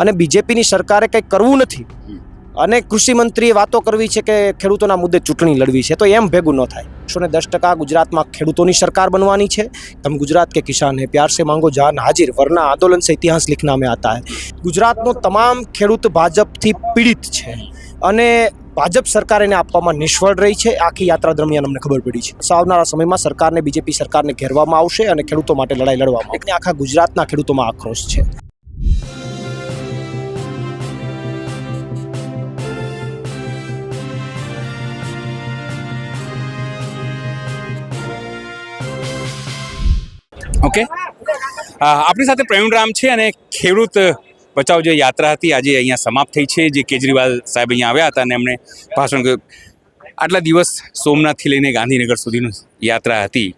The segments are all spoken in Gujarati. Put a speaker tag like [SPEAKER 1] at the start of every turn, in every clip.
[SPEAKER 1] અને બીજેપીની સરકારે કંઈ કરવું નથી અને કૃષિ મંત્રીએ વાતો કરવી છે કે ખેડૂતોના મુદ્દે ચૂંટણી લડવી છે, તો એમ ભેગું ન થાય। 110% ગુજરાતમાં ખેડૂતોની સરકાર બનવાની છે। हम गुजरात के किसान हैं, प्यार से मांगो जान हाजिर, वरना आंदोलन से इतिहास लिखना में आता है। ગુજરાતનો તમામ ખેડૂત ભાજપથી પીડિત છે અને ભાજપ સરકાર એને આપવામાં નિષ્ફળ રહી છે। આખી યાત્રા દરમિયાન અમને ખબર પડી છે। આવનારા સમયમાં સરકારને, બીજેપી સરકારને ઘેરવામાં આવશે અને ખેડૂતો માટે લડાઈ લડવામાં આવશે। આખા ગુજરાતના ખેડૂતોમાં આક્રોશ છે।
[SPEAKER 2] ઓકે, આપણી સાથે પ્રવીણ રામ છે અને ખેડૂત બચાવ જે યાત્રા હતી આજે અહીંયા સમાપ્ત થઈ છે। જે કેજરીવાલ સાહેબ અહીંયા આવ્યા હતા અને એમણે ભાષણ કર્યું। આટલા દિવસ સોમનાથથી લઈને ગાંધીનગર સુધીની યાત્રા હતી।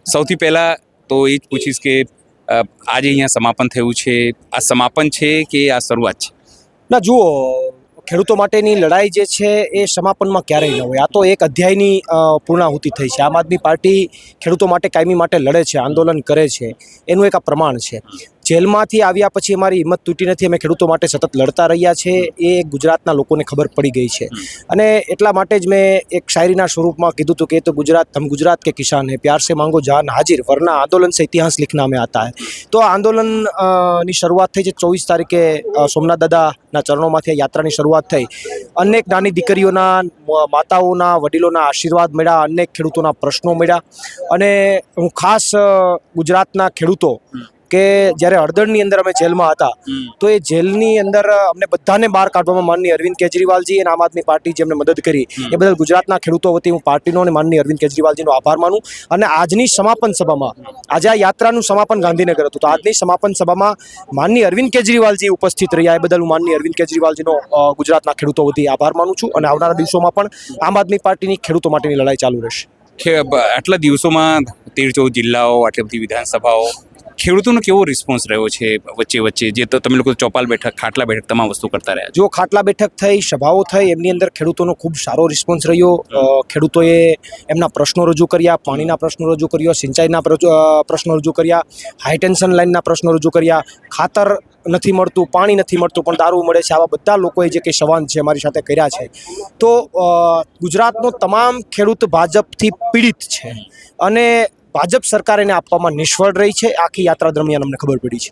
[SPEAKER 2] સૌથી પહેલાં તો એ જ પૂછીશ કે આજે અહીંયા સમાપન થયું છે, આ સમાપન છે કે આ શરૂઆત છે?
[SPEAKER 1] ના જુઓ, ખેડૂતો માટેની લડાઈ જે છે એ સમાપનમાં ક્યારેય ન હોય। આ તો એક અધ્યાયની પૂર્ણાહુતિ થઈ છે। આમ આદમી પાર્ટી ખેડૂતો માટે કાયમી માટે લડે છે, આંદોલન કરે છે, એનું એક આ પ્રમાણ છે। જેલમાંથી આવ્યા પછી અમારી હિંમત તૂટી નથી, અમે ખેડૂતો માટે સતત લડતા રહ્યા છે, એ ગુજરાતના લોકોને ખબર પડી ગઈ છે। અને એટલા માટે જ મેં એક શાયરીના સ્વરૂપમાં કીધું હતું કે એ તો ગુજરાત, हम गुजरात के किसान हैं, प्यार से मांगो जान हाजिर, वरना आंदोलन से इतिहास लिखना में आता है। તો આ આંદોલનની શરૂઆત થઈ છે 24 તારીખે સોમનાથ દાદાના ચરણોમાંથી આ યાત્રાની શરૂઆત થઈ। અનેક નાની દીકરીઓના, માતાઓના, વડીલોના આશીર્વાદ મળ્યા, અનેક ખેડૂતોના પ્રશ્નો મળ્યા। અને હું ખાસ ગુજરાતના ખેડૂતો કે જ્યારે હળદરની અંદર અમે જેલમાં હતા તો એ જેલની અંદર અમને બધાને બહાર કાઢવામાં માનનીય અરવિંદ કેજરીવાલજી અને આમ આદમી પાર્ટી જેમને મદદ કરી એ બદલ ગુજરાતના ખેડૂતો વતી હું પાર્ટીનો અને માનનીય અરવિંદ કેજરીવાલજીનો આભાર માનું। અને આજની સમાપન સભામાં, આજે આ યાત્રાનું સમાપન ગાંધીનગર હતું, તો આજની સમાપન સભામાં માનનીય અરવિંદ કેજરીવાલજી ઉપસ્થિત રહ્યા, એ બદલ હું માનનીય અરવિંદ કેજરીવાલજીનો ગુજરાતના ખેડૂતો વતી આભાર માનું છું। અને આવનારા દિવસોમાં પણ આમ આદમી પાર્ટીની ખેડૂતો માટેની લડાઈ ચાલુ રહેશે।
[SPEAKER 2] આટલા દિવસોમાં 13-14 જિલ્લાઓ, આટલી બધી વિધાનસભાઓ, ખેડૂતોનો કેવો રિસ્પોન્સ રહ્યો છે વચ્ચે વચ્ચે? જે તો તમે લોકો ચોપાલ બેઠક, ખાટલા બેઠક તમામ વસ્તુ કરતા રહ્યા
[SPEAKER 1] જો ખાટલા બેઠક થઈ, સભાઓ થઈ, એમની અંદર ખેડૂતોનો ખૂબ સારો રિસ્પોન્સ રહ્યો। ખેડૂતોએ એમના પ્રશ્નો રજૂ કર્યા, પાણીના પ્રશ્નો રજૂ કર્યા, સિંચાઈના પ્રશ્નો રજૂ કર્યા, હાઈ ટેન્શન લાઇનના પ્રશ્નો રજૂ કર્યા, ખાતર નથી મળતું, પાણી નથી મળતું પણ દારૂ મળે છે, આવા બધા લોકોએ જે કંઈ સવાલ છે અમારી સાથે કર્યા છે। તો ગુજરાતનો તમામ ખેડૂત ભાજપથી પીડિત છે અને ભાજપ સરકાર એને આપવામાં નિષ્ફળ રહી છે। આખી યાત્રા દરમિયાન અમને ખબર પડી છે।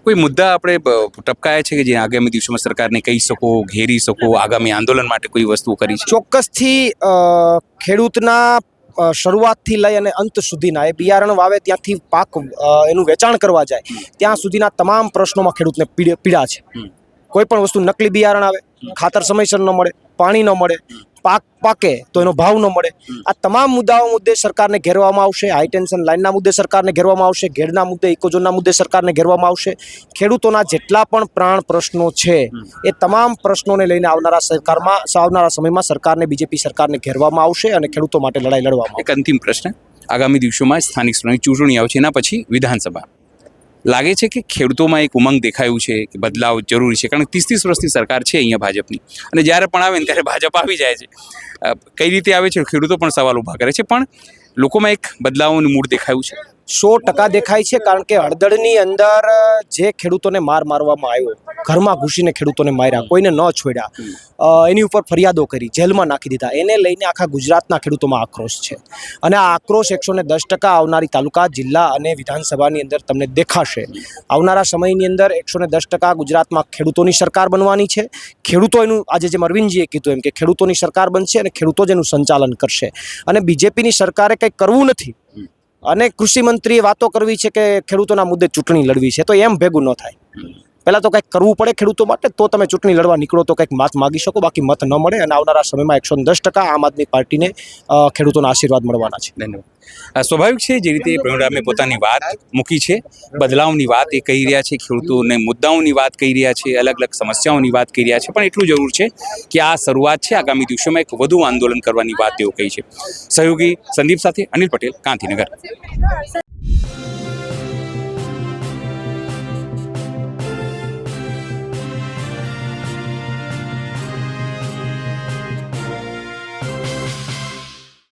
[SPEAKER 2] કોઈ મુદ્દા આપણે ટપકાયા છે કે જે આગામી દિવસોમાં સરકારને કહી શકો, ઘેરી શકો, આગામી આંદોલન માટે કોઈ વસ્તુ કરી છે?
[SPEAKER 1] ચોક્કસથી ખેડૂતના શરૂઆતથી લઈ અને અંત સુધીના, એ બિયારણ વાવે ત્યાંથી પાક એનું વેચાણ કરવા જાય ત્યાં સુધીના તમામ પ્રશ્નોમાં ખેડૂતને પીડા છે। કોઈ પણ વસ્તુ, નકલી બિયારણ આવે, ખાતર સમયસર ન મળે, પાણી ન મળે, પાક પાકે તો એનો ભાવ ન મળે, આ તમામ મુદ્દાઓ મુદ્દે સરકારને ઘેરવામાં આવશે। હાઈ ટેન્શન લાઇનના મુદ્દે સરકારને ઘેરવામાં આવશે, ઘેડના મુદ્દે, ઇકોઝોનના મુદ્દે સરકારને ઘેરવામાં આવશે। ખેડૂતોના જેટલા પણ પ્રાણ પ્રશ્નો છે એ તમામ પ્રશ્નોને લઈને આવનારા સમયમાં સરકારને, બીજેપી સરકારને ઘેરવામાં આવશે અને ખેડૂતો માટે લડાઈ લડવામાં આવશે।
[SPEAKER 2] એક અંતિમ પ્રશ્ન, આગામી દિવસોમાં સ્થાનિક સ્તરની ચૂંટણી આવશે, એના પછી વિધાનસભા, લાગે છે કે ખેડૂતોમાં એક ઉમંગ દેખાયું છે કે બદલાવ જરૂરી છે? કારણ કે 30 વર્ષની સરકાર છે અહીંયા ભાજપની, અને જ્યારે પણ આવે ને ત્યારે ભાજપ આવી જાય છે। કઈ રીતે આવે છે ખેડૂતો પણ સવાલ ઊભા કરે છે, પણ લોકોમાં એક બદલાવનું મૂડ દેખાયું છે?
[SPEAKER 1] 100% દેખાય છે, કારણ કે હળદરની અંદર જે ખેડૂતોને મારવામાં આવ્યો, ઘરમાં ઘૂસીને ખેડૂતોને માર્યા, કોઈને ન છોડ્યા, એની ઉપર ફરિયાદો કરી, જેલમાં નાખી દીધા, એને લઈને આખા ગુજરાતના ખેડૂતોમાં આક્રોશ છે। અને આ આક્રોશ 110% આવનારી તાલુકા, જિલ્લા અને વિધાનસભાની અંદર તમને દેખાશે। આવનારા સમયની અંદર 110% ગુજરાતમાં ખેડૂતોની સરકાર બનવાની છે। ખેડૂતો એનું, આજે જેમ અરવિંદજીએ કીધું એમ, કે ખેડૂતોની સરકાર બનશે અને ખેડૂતો જ એનું સંચાલન કરશે। અને બીજેપીની સરકારે કંઈ કરવું નથી અને કૃષિ મંત્રીએ વાતો કરવી છે કે ખેડૂતોના મુદ્દે ચૂંટણી લડવી છે, તો એમ ભેગું ન થાય। પહેલાં તો કંઈક કરવું પડે ખેડૂતો માટે, તો તમે ચૂંટણી લડવા નીકળો તો કંઈક મત માગી શકો, બાકી મત ન મળે। અને આવનારા સમયમાં 110% આમ આદમી પાર્ટીને ખેડૂતોના આશીર્વાદ મળવાના છે।
[SPEAKER 2] ધન્યવાદ। સ્વાભાવિક છે, જે રીતે પ્રવીણ રામે પોતાની વાત મૂકી છે, બદલાવની વાત એ કહી રહ્યા છે, ખેડૂતોને મુદ્દાઓની વાત કહી રહ્યા છે, અલગ અલગ સમસ્યાઓની વાત કહી રહ્યા છે, પણ એટલું જરૂર છે કે આ શરૂઆત છે, આગામી દિવસોમાં એક વધુ આંદોલન કરવાની વાત તેઓ કહી છે। સહયોગી સંદીપ સાથે અનિલ પટેલ, ગાંધીનગર।